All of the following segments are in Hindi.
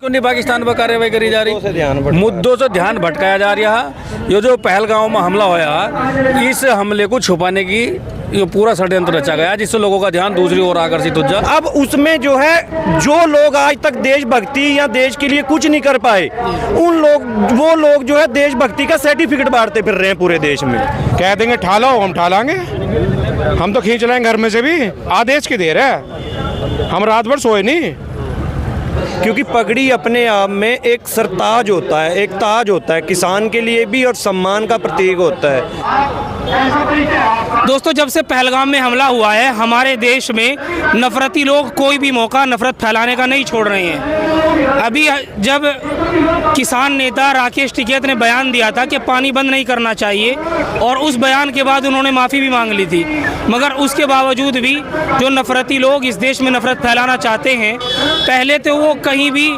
क्यों नहीं पाकिस्तान पर कार्रवाई करी जा रही? मुद्दों से ध्यान भटकाया जा रहा है। ये जो पहलगाम में हमला होया, इस हमले को छुपाने की ये पूरा षड्यंत्र रचा गया जिससे लोगों का ध्यान दूसरी ओर आकर्षित हो जाए। अब उसमें जो है जो लोग आज तक देशभक्ति या देश के लिए कुछ नहीं कर पाए, वो लोग जो है देशभक्ति का सर्टिफिकेट बांटते फिर रहे हैं पूरे देश में। कह देंगे ठालो, हम ठालांगे, हम तो खींच लाएंगे घर में से भी। आदेश की देर है, हम रात भर सोए नहीं। क्योंकि पगड़ी अपने आप में एक सरताज होता है, एक ताज होता है, किसान के लिए भी और सम्मान का प्रतीक होता है। दोस्तों, जब से पहलगाम में हमला हुआ है, हमारे देश में नफरती लोग कोई भी मौका नफरत फैलाने का नहीं छोड़ रहे हैं। अभी जब किसान नेता राकेश टिकैत ने बयान दिया था कि पानी बंद नहीं करना चाहिए, और उस बयान के बाद उन्होंने माफ़ी भी मांग ली थी, मगर उसके बावजूद भी जो नफरती लोग इस देश में नफरत फैलाना चाहते हैं, पहले तो वो कहीं भी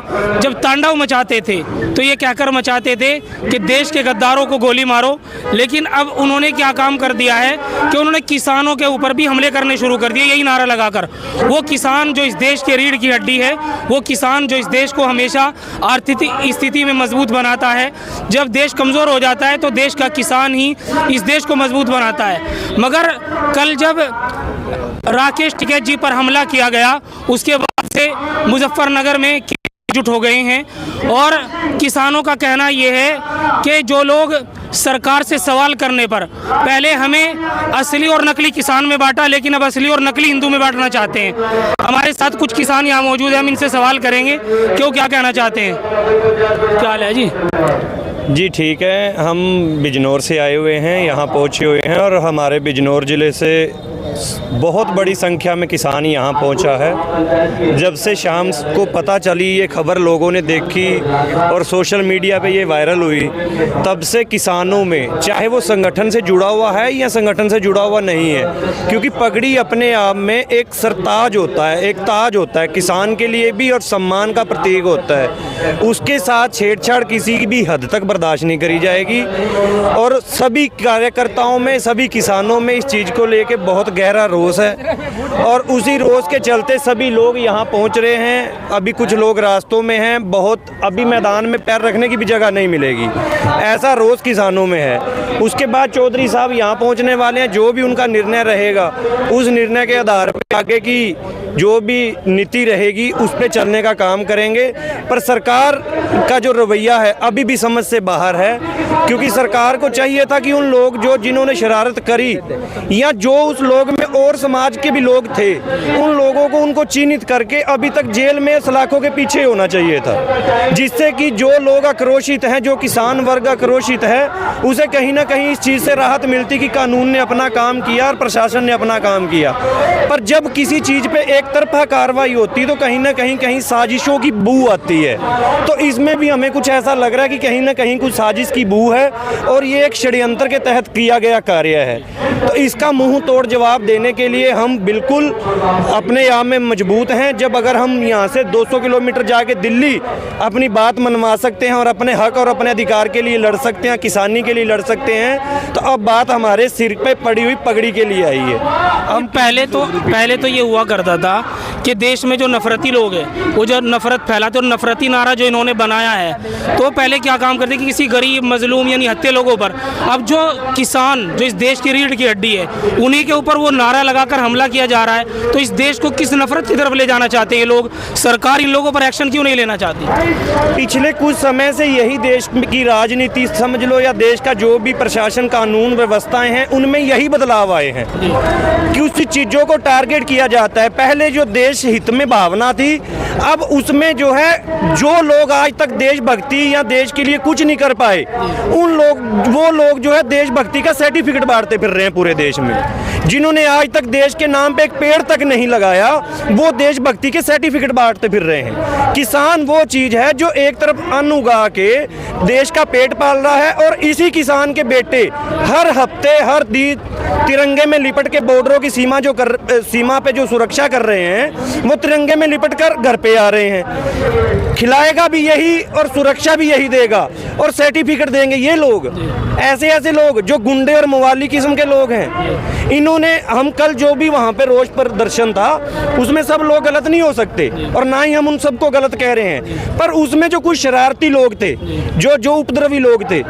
जब तांडव मचाते थे तो ये कहकर मचाते थे कि देश के गद्दारों को गोली मारो, लेकिन अब उन्होंने क्या काम कर दिया है कि उन्होंने किसानों के ऊपर भी हमले करने शुरू कर दिए, यही नारा लगाकर। वो किसान जो इस देश के रीढ़ की हड्डी है, वो किसान जो इस देश को हमेशा आर्थिक स्थिति में मजबूत बनाता है, जब देश कमज़ोर हो जाता है तो देश का किसान ही इस देश को मजबूत बनाता है। मगर कल जब राकेश टिकैत जी पर हमला किया गया, उसके बाद से मुजफ्फरनगर में एकजुट हो गए हैं, और किसानों का कहना ये है कि जो लोग सरकार से सवाल करने पर पहले हमें असली और नकली किसान में बांटा, लेकिन अब असली और नकली हिंदू में बांटना चाहते हैं। हमारे साथ कुछ किसान यहाँ मौजूद हैं, हम इनसे सवाल करेंगे क्यों, क्या कहना चाहते हैं। क्या हाल है जी? जी ठीक है, हम बिजनौर से आए हुए हैं, यहाँ पहुँचे हुए हैं, और हमारे बिजनौर ज़िले से बहुत बड़ी संख्या में किसान यहाँ पहुँचा है। जब से शाम को पता चली ये खबर, लोगों ने देखी और सोशल मीडिया पे ये वायरल हुई, तब से किसानों में, चाहे वो संगठन से जुड़ा हुआ है या संगठन से जुड़ा हुआ नहीं है, क्योंकि पगड़ी अपने आप में एक सरताज होता है, एक ताज होता है, किसान के लिए भी और सम्मान का प्रतीक होता है। उसके साथ छेड़छाड़ किसी की भी हद तक बर्दाश्त नहीं करी जाएगी, और सभी कार्यकर्ताओं में, सभी किसानों में इस चीज़ को लेके बहुत गहरा रोष है, और उसी रोष के चलते सभी लोग यहाँ पहुँच रहे हैं। अभी कुछ लोग रास्तों में हैं, बहुत अभी मैदान में पैर रखने की भी जगह नहीं मिलेगी, ऐसा रोष किसानों में है। उसके बाद चौधरी साहब यहाँ पहुँचने वाले हैं, जो भी उनका निर्णय रहेगा उस निर्णय के आधार पर आगे की जो भी नीति रहेगी उस पर चलने का काम करेंगे। पर सरकार का जो रवैया है अभी भी समझ से बाहर है, क्योंकि सरकार को चाहिए था कि उन लोग जिन्होंने शरारत करी, या जो उस लोग में और समाज के भी लोग थे, उन लोगों को उनको चिन्हित करके अभी तक जेल में सलाखों के पीछे होना चाहिए था, जिससे कि जो लोग आक्रोशित हैं, जो किसान वर्ग आक्रोशित है, उसे कहीं ना कहीं इस चीज़ से राहत मिलती कि कानून ने अपना काम किया और प्रशासन ने अपना काम किया। पर जब किसी चीज़ पे एक तरफा कार्रवाई होती तो कहीं ना कहीं साजिशों की बू आती है। तो इसमें भी हमें कुछ ऐसा लग रहा है कि कहीं ना कहीं कुछ साजिश की बू है, और ये एक षड्यंत्र के तहत किया गया कार्य है। तो इसका मुंह तोड़ जवाब देने के लिए हम बिल्कुल अपने आप में मजबूत हैं। जब अगर हम यहाँ से 200 किलोमीटर जाके दिल्ली अपनी बात मनवा सकते हैं और अपने हक और अपने अधिकार के लिए लड़ सकते हैं, किसानी के लिए लड़ सकते हैं, तो अब बात हमारे सिर पे पड़ी हुई पगड़ी के लिए आई है। हम पहले तो ये हुआ करता था कि देश में जो नफरती लोग हैं, वो जो नफरत फैलाते, और नफरती नारा जो इन्होंने बनाया है, तो पहले क्या काम करते कि किसी गरीब, मजलूम यानी हत्या लोगों पर। अब जो किसान जो इस देश की रीढ़ की हड्डी है, उन्हीं के ऊपर वो नारा लगाकर हमला किया जा रहा है। तो इस देश को किस नफरत की तरफ ले जाना चाहते हैं ये लोग? सरकार इन लोगों पर एक्शन क्यों नहीं लेना चाहती? पिछले कुछ समय से यही देश की राजनीति समझ लो, या देश का जो भी प्रशासन, कानून व्यवस्थाएं हैं, उनमें यही बदलाव आए हैं कि उस चीज़ों को टारगेट किया जाता है। पहले जो देश हित में भावना थी, अब उसमें जो है जो लोग आज तक देशभक्ति या देश के लिए कुछ नहीं कर पाए, वो लोग जो है देशभक्ति का सर्टिफिकेट बांटते फिर रहे हैं पूरे देश में। जिन्होंने आज तक देश के नाम पे एक पेड़ तक नहीं लगाया, वो देशभक्ति के सर्टिफिकेट बांटते फिर रहे हैं। किसान वो चीज़ है जो एक तरफ अन्न उगा के देश का पेट पाल रहा है, और इसी किसान के बेटे हर हफ्ते हर दिन तिरंगे में लिपट के बॉर्डरों की सीमा पे जो सुरक्षा कर रहे हैं, वो तिरंगे में लिपट कर घर पे पे आ रहे हैं, खिलाएगा भी यही और सुरक्षा भी यही देगा और सर्टिफिकेट देंगे ये लोग। ऐसे ऐसे लोग जो गुंडे और मवाली किस्म के लोग हैं, इन्होंने हम कल जो भी वहाँ पे रोष प्रदर्शन था उसमें सब लोग गलत नहीं हो सकते और ना ही हम उन सबको गलत कह रहे हैं, पर उसमें जो कुछ शरारती लोग थे, जो उपद्रवी लोग थे,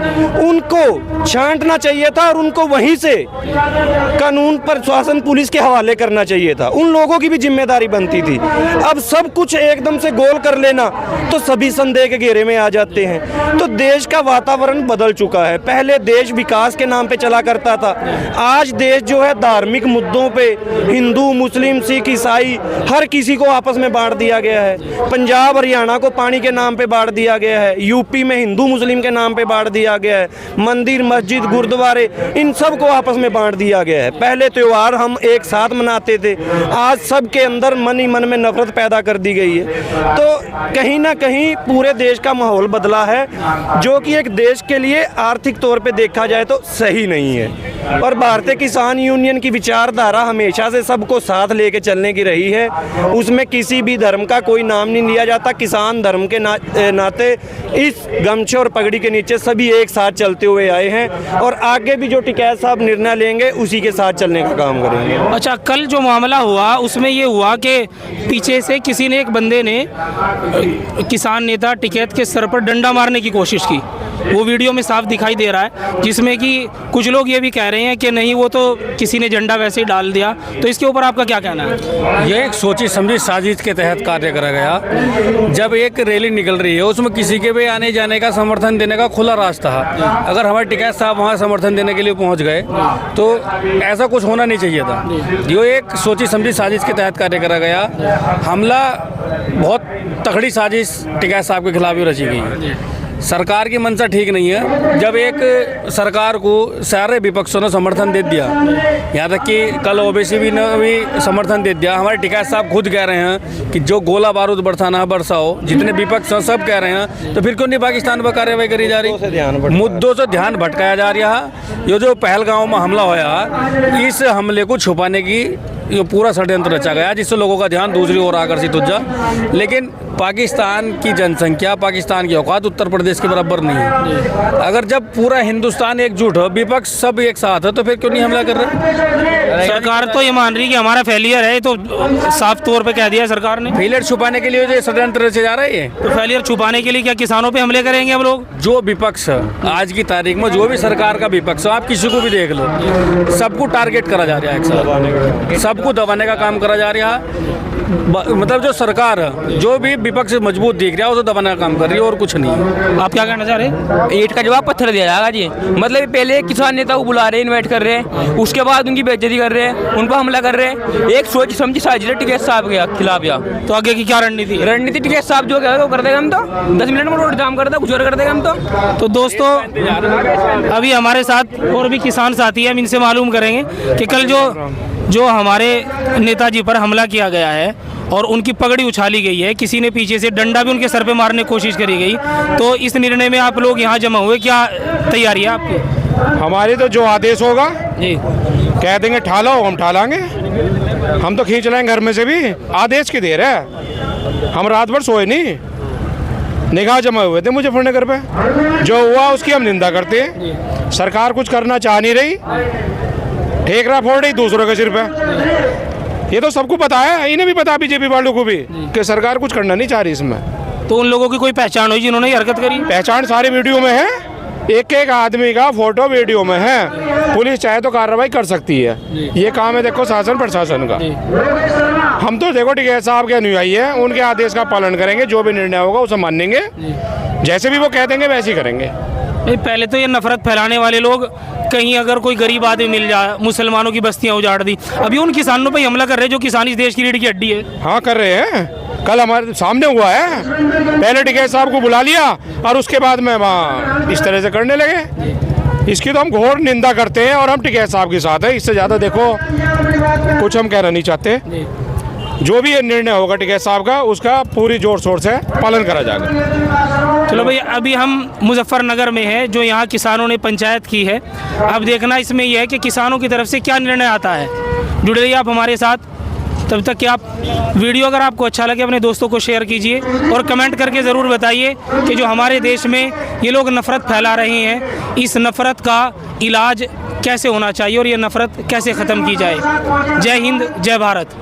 उनको छांटना चाहिए था और उनको वहीं से कानून प्रशासन पुलिस के हवाले करना चाहिए था। उन लोगों की भी जिम्मेदारी बनती थी। अब सब कुछ एकदम से गोल कर लेना तो सभी संदेह के घेरे में आ जाते हैं। तो देश का वातावरण बदल चुका है। पहले देश विकास के नाम पे चला करता था, आज देश जो है धार्मिक मुद्दों पे हिंदू, मुस्लिम, सिख, ईसाई हर किसी को आपस में बांट दिया गया है। पंजाब हरियाणा को पानी के नाम पे बांट दिया गया है, यूपी में हिंदू मुस्लिम के नाम पे बांट दिया गया है, मंदिर मस्जिद गुरुद्वारे इन सब को आपस में बांट दिया गया है। पहले त्योहार हम एक साथ मनाते थे, आज सबके अंदर मन ही मन में नफरत पैदा कर दी गई है। तो कहीं ना कहीं पूरे देश का माहौल बदला है, जो कि एक देश के लिए आर्थिक तौर पे देखा जाए तो सही नहीं है। और भारतीय किसान यूनियन की विचारधारा हमेशा से सबको साथ लेके चलने की रही है, उसमें किसी भी धर्म का कोई नाम नहीं लिया जाता। किसान धर्म के नाते इस गमछे और पगड़ी के नीचे सभी एक साथ चलते हुए आए हैं और आगे भी जो टिकैत साहब निर्णय लेंगे उसी के साथ चलने का काम करेंगे। अच्छा, कल जो मामला हुआ उसमें ये हुआ कि पीछे से किसी ने, एक बंदे ने किसान नेता टिकैत के सर पर डंडा मारने की कोशिश की। वो वीडियो में साफ दिखाई दे रहा है, जिसमें कि कुछ लोग ये भी कह रहे हैं कि नहीं, वो तो किसी ने झंडा वैसे ही डाल दिया। तो इसके ऊपर आपका क्या कहना है? ये एक सोची समझी साजिश के तहत कार्य करा गया। जब एक रैली निकल रही है उसमें किसी के भी आने जाने का समर्थन देने का खुला रास्ता है। अगर हमारे टिकैत साहब वहाँ समर्थन देने के लिए पहुँच गए तो ऐसा कुछ होना नहीं चाहिए था। ये एक सोची समझी साजिश के तहत कार्य करा गया। हमला बहुत तगड़ी साजिश टिकैत साहब के खिलाफ भी रची गई है। सरकार की मंशा ठीक नहीं है। जब एक सरकार को सारे विपक्षों ने समर्थन दे दिया, यहाँ तक कि कल ओबीसी ने भी समर्थन दे दिया। हमारे टिकैत साहब खुद कह रहे हैं कि जो गोला बारूद बरसाना है बरसाओ, जितने विपक्ष हैं सब कह रहे हैं, तो फिर क्यों नहीं पाकिस्तान पर कार्रवाई करी जा रही? मुद्दों से ध्यान भटकाया जा रहा है। ये जो पहलगाम में हमला होया, इस हमले को छुपाने की ये पूरा षड्यंत्र रचा गया, जिससे लोगों का ध्यान दूसरी ओर आकर्षित हो जा। लेकिन पाकिस्तान की जनसंख्या, पाकिस्तान की औकात उत्तर प्रदेश के बराबर नहीं है। अगर जब पूरा हिंदुस्तान एकजुट हो, विपक्ष सब एक साथ है, तो फिर क्यों नहीं हमला कर रहे? सरकार तो ये मान रही है कि हमारा फेलियर है, तो साफ तौर पे कह दिया सरकार ने। फेलियर छुपाने के लिए जो षड्यंत्र रचे जा रहे हैं, तो फेलियर छुपाने के लिए क्या किसानों पे हमले करेंगे हम लोग? जो विपक्ष आज की तारीख में जो भी सरकार का विपक्ष, आप किसी को भी देख लो, सबको टारगेट करा जा रहा है, एक साथ सबको दबाने का काम करा जा रहा है। मतलब जो सरकार है, जो भी विपक्ष मजबूत दिख रहा है उसे दबाने का काम कर रही है और कुछ नहीं है। आप क्या कहना चाह रहे हैं? ईंट का जवाब पत्थर दिया जाएगा जी। मतलब पहले किसान नेता को बुला रहे हैं, इन्वाइट कर रहे हैं, उसके बाद उनकी बेइज्जती कर रहे हैं, उन पर हमला कर रहे हैं। एक सोच समझी साजिश टिकैत साहब के खिलाफ। या तो आगे की क्या रणनीति? रणनीति टिकैत साहब जो कहेगा वो कर देगा। हम तो 10 मिनट में रोड जाम कर देगा, कुछ और कर देगा हम तो दोस्तों, अभी हमारे साथ और भी किसान साथी हैं, हम इनसे मालूम करेंगे कि कल जो हमारे नेताजी पर हमला किया गया है और उनकी पगड़ी उछाली गई है, किसी ने पीछे से डंडा भी उनके सर पे मारने की कोशिश करी गई, तो इस निर्णय में आप लोग यहाँ जमा हुए, क्या तैयारी है आपकी? हमारी तो जो आदेश होगा जी, कह देंगे ठालो, हम ठालांगे। हम तो खींच लाएंगे घर में से भी। आदेश की देर है, हम रात भर सोए नहीं, निगाह जमा हुए थे मुजफ्फरनगर पे। जो हुआ उसकी हम निंदा करते हैं। सरकार कुछ करना चाह नहीं रही, ठेकरा फोड़ रही दूसरों के सिर पे। ये तो सबको पता है, इन्हें भी पता, बीजेपी वालों को भी, कि सरकार कुछ करना नहीं चाह रही इसमें। तो उन लोगों की कोई पहचान हुई जिन्होंने ये हरकत करी? पहचान सारे वीडियो में है, एक एक आदमी का फोटो वीडियो में है। पुलिस चाहे तो कार्रवाई कर सकती है। ये काम है देखो शासन प्रशासन का। हम तो देखो टिकैत साहब के अनुयायी है, उनके आदेश का पालन करेंगे, जो भी निर्णय होगा उसे मानेंगे, जैसे भी वो कह देंगे वैसे ही करेंगे। पहले तो ये नफरत फैलाने वाले लोग, कहीं अगर कोई गरीब आदमी मिल जाए, मुसलमानों की बस्तियां उजाड़ दी, अभी उन किसानों पे हमला कर रहे हैं जो किसान इस देश की रीढ़ की हड्डी है। हाँ कर रहे हैं, कल हमारे सामने हुआ है। पहले टिकैत साहब को बुला लिया और उसके बाद में वहाँ इस तरह से करने लगे। इसकी तो हम घोर निंदा करते हैं और हम टिकैत साहब के साथ है। इससे ज़्यादा देखो कुछ हम कहना नहीं चाहते। जो भी ये निर्णय होगा टिकैत साहब का, उसका पूरी जोर शोर से पालन करा जाएगा। चलो भाई, अभी हम मुजफ्फरनगर में हैं, जो यहाँ किसानों ने पंचायत की है। अब देखना इसमें यह है कि किसानों की तरफ से क्या निर्णय आता है। जुड़े रहिए आप हमारे साथ। तब तक कि आप वीडियो अगर आपको अच्छा लगे अपने दोस्तों को शेयर कीजिए और कमेंट करके ज़रूर बताइए कि जो हमारे देश में ये लोग नफ़रत फैला रहे हैं, इस नफ़रत का इलाज कैसे होना चाहिए और ये नफ़रत कैसे ख़त्म की जाए। जय हिंद, जय भारत।